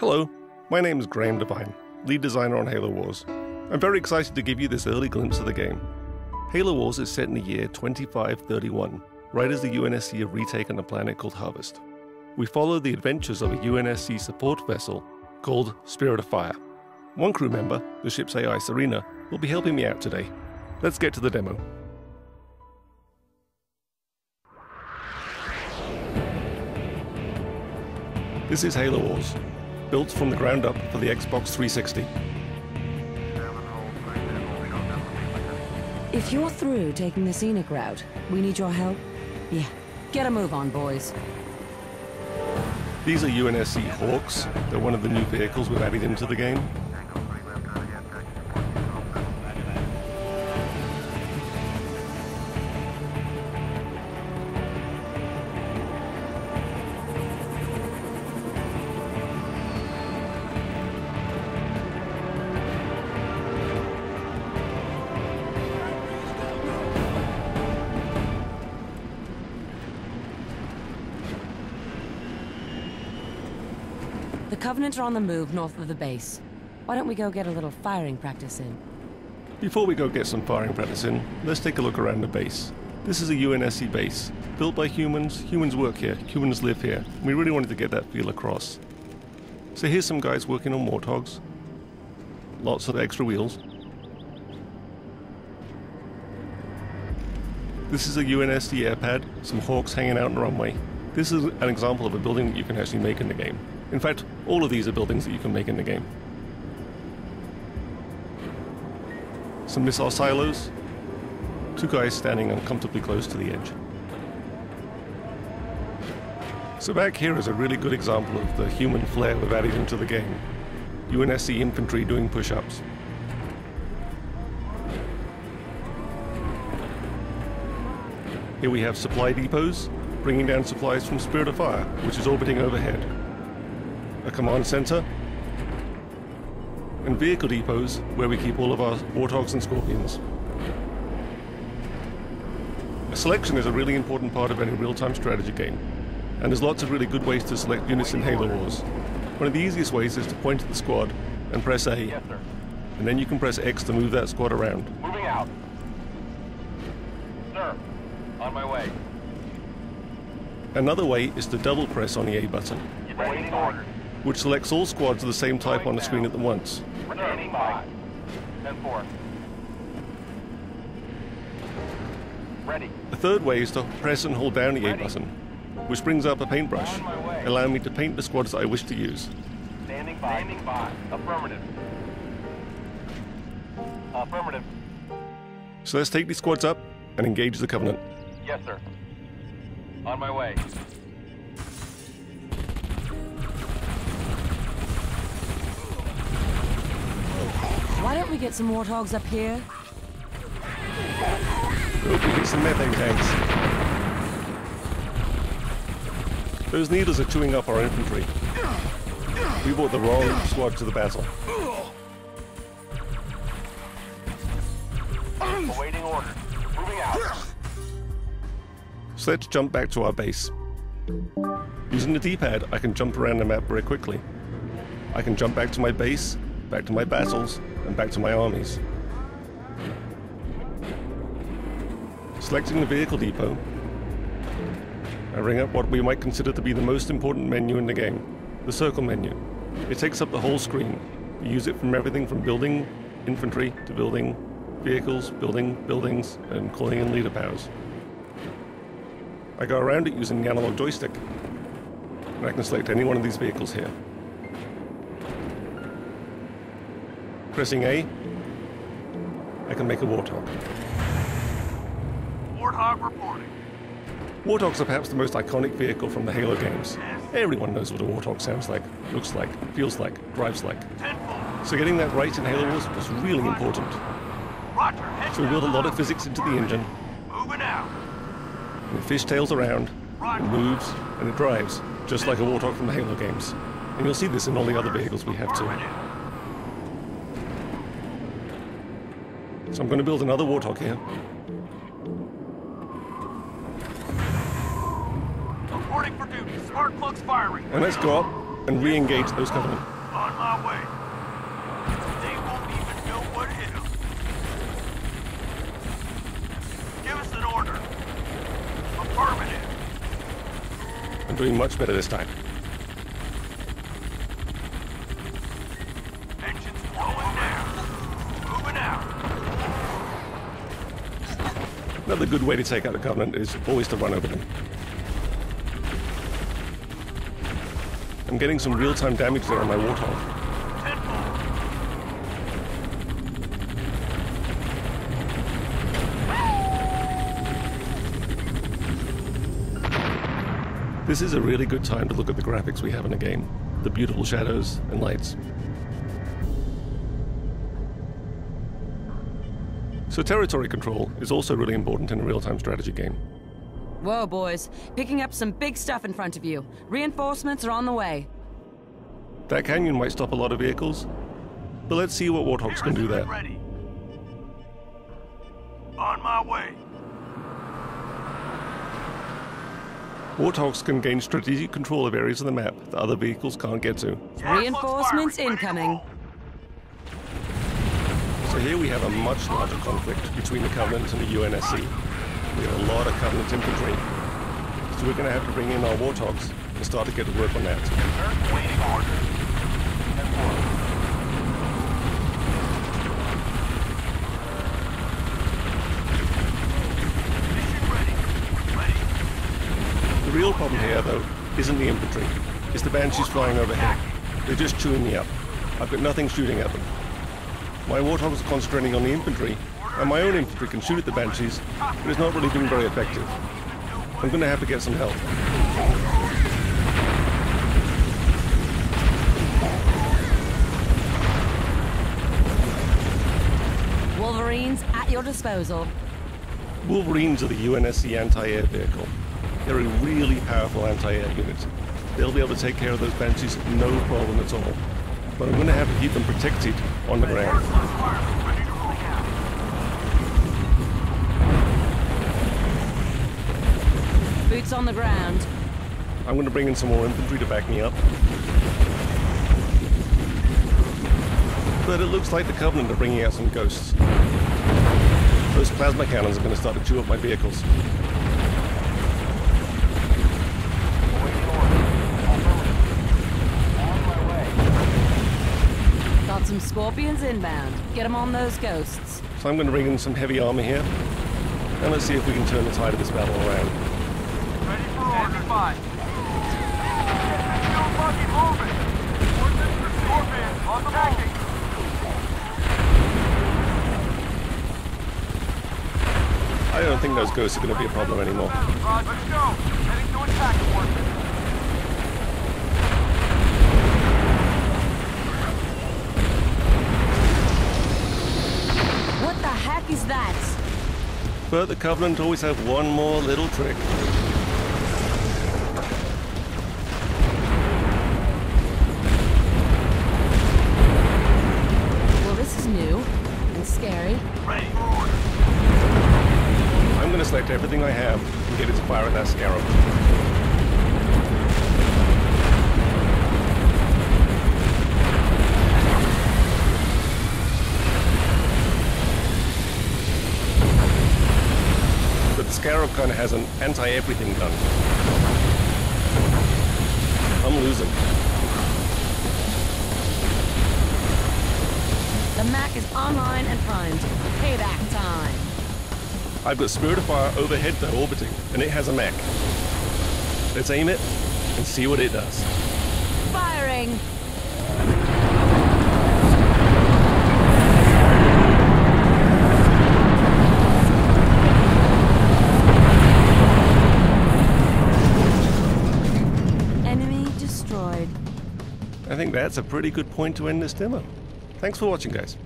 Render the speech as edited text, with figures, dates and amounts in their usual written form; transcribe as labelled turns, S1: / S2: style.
S1: Hello, my name is Graeme Devine, lead designer on Halo Wars. I'm very excited to give you this early glimpse of the game. Halo Wars is set in the year 2531, right as the UNSC have retaken a planet called Harvest. We follow the adventures of a UNSC support vessel called Spirit of Fire. One crew member, the ship's AI Serena, will be helping me out today. Let's get to the demo. This is Halo Wars, built from the ground up for the Xbox 360.
S2: If you're through taking the scenic route, we need your help. Yeah, get a move on, boys.
S1: These are UNSC Hawks. They're one of the new vehicles we've added into the game.
S2: The Covenant are on the move north of the base. Why don't we go get a little firing practice in?
S1: Before we go get some firing practice in, let's take a look around the base. This is a UNSC base, built by humans. Humans work here, humans live here. We really wanted to get that feel across. So here's some guys working on warthogs. Lots of extra wheels. This is a UNSC airpad, some Hawks hanging out on the runway. This is an example of a building that you can actually make in the game. In fact, all of these are buildings that you can make in the game. Some missile silos. Two guys standing uncomfortably close to the edge. So back here is a really good example of the human flair we've added into the game. UNSC infantry doing push-ups. Here we have supply depots, bringing down supplies from Spirit of Fire, which is orbiting overhead. A command center, and vehicle depots where we keep all of our Warthogs and Scorpions. Selection is a really important part of any real-time strategy game, and there's lots of really good ways to select units in Halo Wars. One of the easiest ways is to point at the squad and press A,
S3: yes, sir.
S1: And then you can press X to move that squad around.
S3: Moving out. Sir, on my way.
S1: Another way is to double press on the A button,
S3: Waiting orders.
S1: which selects all squads of the same type on the screen at once.
S3: Standing by. 10-4. Ready.
S1: A third way is to press and hold down the A button, which brings up a paintbrush, allowing me to paint the squads that I wish to use.
S3: Standing by. Standing by. Affirmative. Affirmative.
S1: So let's take these squads up and engage the Covenant.
S3: Yes, sir. On my way.
S2: Why don't we get some Warthogs up here?
S1: Oh, we hit some methane tanks. Those needles are chewing up our infantry. We brought the wrong squad to the battle.
S3: Awaiting orders. Moving out.
S1: So let's jump back to our base. Using the D-pad, I can jump around the map very quickly. I can jump back to my base, back to my battles, and back to my armies. Selecting the vehicle depot, I bring up what we might consider to be the most important menu in the game, the circle menu. It takes up the whole screen. You use it from everything from building infantry to building vehicles, building buildings, and calling in leader powers. I go around it using the analog joystick, and I can select any one of these vehicles here. Pressing A, I can make a Warthog.
S3: Warthog reporting.
S1: Warthogs are perhaps the most iconic vehicle from the Halo games. Everyone knows what a Warthog sounds like, looks like, feels like, drives like. So getting that right in Halo Wars was really important.
S3: Roger.
S1: So we built a lot of physics into the engine,
S3: Moving out.
S1: and it fishtails around, it moves, and it drives, just like a Warthog from the Halo games. And you'll see this in all the other vehicles we have too. So I'm going to build another Warthog here.
S3: Reporting for duty. Spark plugs firing.
S1: And let's go up and re-engage those Covenant.
S3: On my way. They won't even know what hit them. Give us an order. Affirmative.
S1: I'm doing much better this time.
S3: Engines blowing down. Moving out.
S1: Another good way to take out a Covenant is always to run over them. I'm getting some real-time damage there on my Warthog. This is a really good time to look at the graphics we have in the game, the beautiful shadows and lights. So territory control is also really important in a real-time strategy game.
S2: Whoa, boys. Picking up some big stuff in front of you. Reinforcements are on the way.
S1: That canyon might stop a lot of vehicles, but let's see what Warthogs can do there.
S3: Ready. On my way.
S1: Warthogs can gain strategic control of areas of the map that other vehicles can't get to.
S2: Reinforcements incoming.
S1: So here we have a much larger conflict between the Covenant and the UNSC. We have a lot of Covenant infantry, so we're going to have to bring in our Warthogs and start to get to work on that.
S3: Waiting order.
S1: The real problem here, though, isn't the infantry. It's the Banshees flying overhead. They're just chewing me up. I've got nothing shooting at them. My Warthogs are concentrating on the infantry, and my own infantry can shoot at the Banshees, but it's not really being very effective. I'm going to have to get some help.
S2: Wolverines at your disposal.
S1: Wolverines are the UNSC anti-air vehicle. They're a really powerful anti-air unit. They'll be able to take care of those Banshees no problem at all. But I'm going to have to keep them protected on the ground.
S2: Boots on the ground.
S1: I'm going to bring in some more infantry to back me up. But it looks like the Covenant are bringing out some ghosts. Those plasma cannons are going to start to chew up my vehicles.
S2: Got some Scorpions inbound. Get them on those ghosts.
S1: So I'm going to bring in some heavy armor here. And let's see if we can turn the tide of this battle around.
S3: Ready for order. Still fucking moving. Scorpion on the attacking.
S1: I don't think those ghosts are going to be a problem anymore.
S3: Let's go. Heading to attack coordinates.
S2: What the heck is that?
S1: But the Covenant always have one more little trick.
S2: Well, this is new and scary.
S3: Ready for order.
S1: I'm going to select everything I have and get it to fire at that Scarab. But the Scarab kind of has an anti-everything gun. I'm losing.
S2: The Mac is online and primed. Payback time.
S1: I've got Spirit of Fire overhead though, orbiting, and it has a mech. Let's aim it and see what it does.
S2: Firing! Enemy destroyed.
S1: I think that's a pretty good point to end this demo. Thanks for watching, guys.